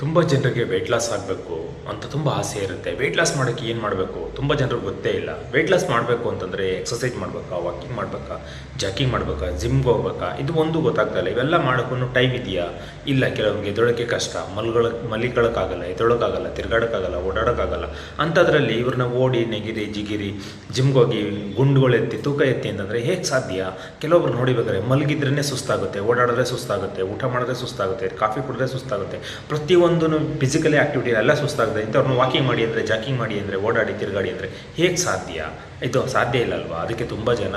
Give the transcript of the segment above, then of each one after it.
ತುಂಬ ಜನರಿಗೆ weight loss ಆಗಬೇಕು ಅಂತ ತುಂಬ ಆಸೆ ಇರುತ್ತೆ. ವೆಯ್ಟ್ ಲಾಸ್ ಮಾಡೋಕ್ಕೆ ಏನು ಮಾಡಬೇಕು ತುಂಬ ಜನರಿಗೆ ಗೊತ್ತೇ ಇಲ್ಲ. ವೆಯ್ಟ್ ಲಾಸ್ ಮಾಡಬೇಕು ಅಂತಂದರೆ ಎಕ್ಸಸೈಸ್ ಮಾಡಬೇಕಾ, ವಾಕಿಂಗ್ ಮಾಡಬೇಕಾ, ಜಾಕಿಂಗ್ ಮಾಡಬೇಕಾ, ಜಿಮ್ಗೆ ಹೋಗ್ಬೇಕಾ, ಇದು ಒಂದು ಗೊತ್ತಾಗ್ತಾ ಇಲ್ಲ. ಇವೆಲ್ಲ ಮಾಡೋಕ್ಕೂ ಟೈಮ್ ಇದೆಯಾ? ಇಲ್ಲ. ಕೆಲವೊಂದಿಗೆ ಎದ್ದೊಳಕ್ಕೆ ಕಷ್ಟ, ಮಲಿಕೊಳ್ಳೋಕ್ಕಾಗಲ್ಲ, ಎದ್ದೊಳಕ್ಕಾಗಲ್ಲ, ತಿರ್ಗಾಡೋಕ್ಕಾಗಲ್ಲ, ಓಡಾಡೋಕ್ಕಾಗಲ್ಲ. ಅಂಥದ್ರಲ್ಲಿ ಇವ್ರನ್ನ ಓಡಿ ನೆಗಿರಿ ಜಿಗಿರಿ ಜಿಮ್ಗೆ ಹೋಗಿ ಗುಂಡುಗಳು ಎತ್ತಿ ತೂಕ ಎತ್ತಿ ಅಂತಂದರೆ ಹೇಗೆ ಸಾಧ್ಯ? ಕೆಲವೊಬ್ರು ನೋಡಿಬೇಕಾದ್ರೆ ಮಲಗಿದ್ರೇ ಸುಸ್ತಾಗುತ್ತೆ, ಓಡಾಡಿದ್ರೆ ಸುಸ್ತಾಗುತ್ತೆ, ಊಟ ಮಾಡಿದ್ರೆ ಸುಸ್ತಾಗುತ್ತೆ, ಕಾಫಿ ಕುಡಿದ್ರೆ ಸುಸ್ತಾಗುತ್ತೆ, ಪ್ರತಿಯೊಂದು ಫಿಸಿಕಲಿ ಆ್ಯಕ್ಟಿವಿಟಿ ಎಲ್ಲ ಸುಸ್ತಾಗುತ್ತೆ. ಇಂಥವ್ರನ್ನ ವಾಕಿಂಗ್ ಮಾಡಿ ಅಂದರೆ, ಜಾಕಿಂಗ್ ಮಾಡಿ ಅಂದರೆ, ಓಡಾಡಿ ತಿರುಗಾಡಿ ಅಂದರೆ ಹೇಗೆ ಸಾಧ್ಯ? ಇದು ಸಾಧ್ಯ ಇಲ್ಲ ಅಲ್ವಾ? ಅದಕ್ಕೆ ತುಂಬ ಜನ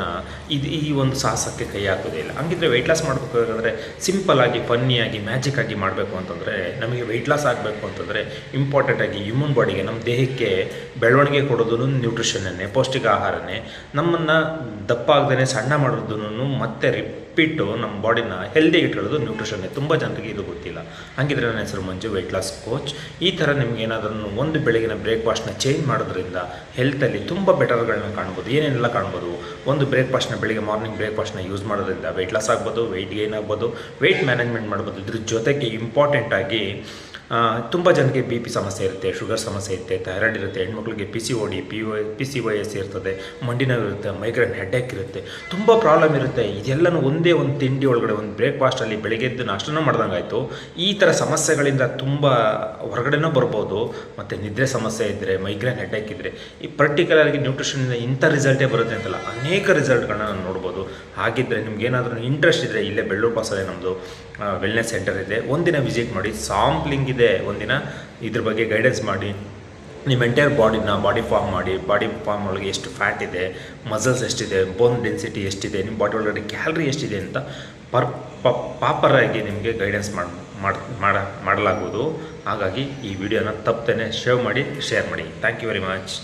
ಈ ಒಂದು ಸಾಹಸಕ್ಕೆ ಕೈ ಹಾಕೋದೇ ಇಲ್ಲ. ಹಂಗಿದ್ರೆ ವೆಯ್ಟ್ ಲಾಸ್ ಮಾಡಬೇಕಾದ್ರೆ ಸಿಂಪಲ್ಲಾಗಿ, ಫನ್ನಿಯಾಗಿ, ಮ್ಯಾಜಿಕ್ಕಾಗಿ ಮಾಡಬೇಕು ಅಂತಂದರೆ, ನಮಗೆ ವೆಯ್ಟ್ ಲಾಸ್ ಆಗಬೇಕು ಅಂತಂದರೆ ಇಂಪಾರ್ಟೆಂಟಾಗಿ ಹ್ಯೂಮನ್ ಬಾಡಿಗೆ, ನಮ್ಮ ದೇಹಕ್ಕೆ ಬೆಳವಣಿಗೆ ಕೊಡೋದು ನ್ಯೂಟ್ರಿಷನ್ನೇ, ಪೌಷ್ಟಿಕ ಆಹಾರನೇ. ನಮ್ಮನ್ನು ದಪ್ಪ ಆಗದೇ ಸಣ್ಣ ಮಾಡೋದನ್ನು ಮತ್ತೆ ರಿಪೀಟು ನಮ್ಮ ಬಾಡಿನ ಹೆಲ್ದಿಯಾಗಿ ಇಟ್ಕೊಳ್ಳೋದು ನ್ಯೂಟ್ರಿಷನ್ನೇ. ತುಂಬ ಜನರಿಗೆ ಇದು ಗೊತ್ತಿಲ್ಲ. ಹಾಗಿದ್ರೆ ನನ್ನ ಹೆಸರು ಮಂಜು, ವೆಯ್ಟ್ ಲಾಸ್ ಕೋಚ್. ಈ ಥರ ನಿಮ್ಗೆ ಏನಾದ್ರೂ ಒಂದು ಬೆಳಗಿನ ಬ್ರೇಕ್ಫಾಸ್ಟ್ನ ಚೇಂಜ್ ಮಾಡೋದ್ರಿಂದ ಹೆಲ್ತಲ್ಲಿ ತುಂಬ ಬೆಟರ್ಗಳನ್ನ ಕಾಣ್ಬೋದು. ಏನೇನೆಲ್ಲ ಕಾಣ್ಬೋದು? ಒಂದು ಬ್ರೇಕ್ಫಾಸ್ಟ್ನ, ಬೆಳಿಗ್ಗೆ ಮಾರ್ನಿಂಗ್ ಬ್ರೇಕ್ಫಾಸ್ಟ್ನ ಯೂಸ್ ಮಾಡೋದ್ರಿಂದ ವೆಯ್ಟ್ ಲಾಸ್ ಆಗ್ಬೋದು, ವೆಯ್ಟ್ ಗೇನ್ ಆಗ್ಬೋದು, ವೆಯ್ಟ್ ಮ್ಯಾನೇಜ್ಮೆಂಟ್ ಮಾಡ್ಬೋದು. ಇದ್ರ ಜೊತೆಗೆ ಇಂಪಾರ್ಟೆಂಟಾಗಿ ತುಂಬ ಜನಕ್ಕೆ ಬಿ ಪಿ ಸಮಸ್ಯೆ ಇರುತ್ತೆ, ಶುಗರ್ ಸಮಸ್ಯೆ ಇರುತ್ತೆ, ಥೈರಾಯ್ಡ್ ಇರುತ್ತೆ, ಹೆಣ್ಮಕ್ಳಿಗೆ PCOS ಇರ್ತದೆ, ಮಂಡಿ ನೋವು ಇರುತ್ತೆ, ಮೈಗ್ರೇನ್ ಹೆಡ್ಏಕ್ ಇರುತ್ತೆ, ತುಂಬ ಪ್ರಾಬ್ಲಮ್ ಇರುತ್ತೆ. ಇದೆಲ್ಲನೂ ಒಂದೇ ಒಂದು ತಿಂಡಿ ಒಳಗಡೆ, ಒಂದು ಬ್ರೇಕ್ಫಾಸ್ಟಲ್ಲಿ ಬೆಳಗ್ಗೆ ಎದ್ದು ನಾಷ್ಟನೂ ಮಾಡ್ದಂಗಾಯಿತು. ಈ ಥರ ಸಮಸ್ಯೆಗಳಿಂದ ತುಂಬ ಹೊರಗಡೆನೂ ಬರ್ಬೋದು. ಮತ್ತು ನಿದ್ರೆ ಸಮಸ್ಯೆ ಇದ್ದರೆ, ಮೈಗ್ರೇನ್ ಹೆಡ್ಏಕ್ ಇದ್ದರೆ, ಈ ಪರ್ಟಿಕ್ಯುಲರ್ಗೆ ನ್ಯೂಟ್ರಿಷನಿಂದ ಇಂಥ ರಿಸಲ್ಟೇ ಬರುತ್ತೆ ಅಂತಲ್ಲ, ಅನೇಕ ರಿಸಲ್ಟ್ಗಳನ್ನ ನಾನು ನೋಡ್ಬೋದು. ಹಾಗಿದ್ದರೆ ನಿಮ್ಗೇನಾದ್ರೂ ಇಂಟ್ರೆಸ್ಟ್ ಇದ್ದರೆ, ಇಲ್ಲೇ ಬೆಳ್ಳೂರು ಪಾಸಲ್ಲೇ ನಮ್ಮದು ವೆಲ್ನೆಸ್ ಸೆಂಟರ್ ಇದೆ. ಒಂದಿನ ವಿಸಿಟ್ ಮಾಡಿ, ಸಾಂಪ್ಲಿಂಗ್ ಇದೆ, ಒಂದಿನ ಇದ್ರ ಬಗ್ಗೆ ಗೈಡೆನ್ಸ್ ಮಾಡಿ, ನಿಮ್ಮ ಎಂಟೈರ್ ಬಾಡಿ ಫಾರ್ಮ್ ಮಾಡಿ, ಬಾಡಿ ಫಾರ್ಮ್ ಒಳಗೆ ಎಷ್ಟು ಫ್ಯಾಟ್ ಇದೆ, ಮಸಲ್ಸ್ ಎಷ್ಟಿದೆ, ಬೋನ್ ಡೆನ್ಸಿಟಿ ಎಷ್ಟಿದೆ, ನಿಮ್ಮ ಬಾಡಿ ಒಳಗಡೆ ಕ್ಯಾಲರಿ ಎಷ್ಟಿದೆ ಅಂತ ಪ್ರಾಪರಾಗಿ ನಿಮಗೆ ಗೈಡೆನ್ಸ್ ಮಾಡಲಾಗುವುದು. ಹಾಗಾಗಿ ಈ ವಿಡಿಯೋನ ತಪ್ಪದೇ ಶೇರ್ ಮಾಡಿ. Thank you very much.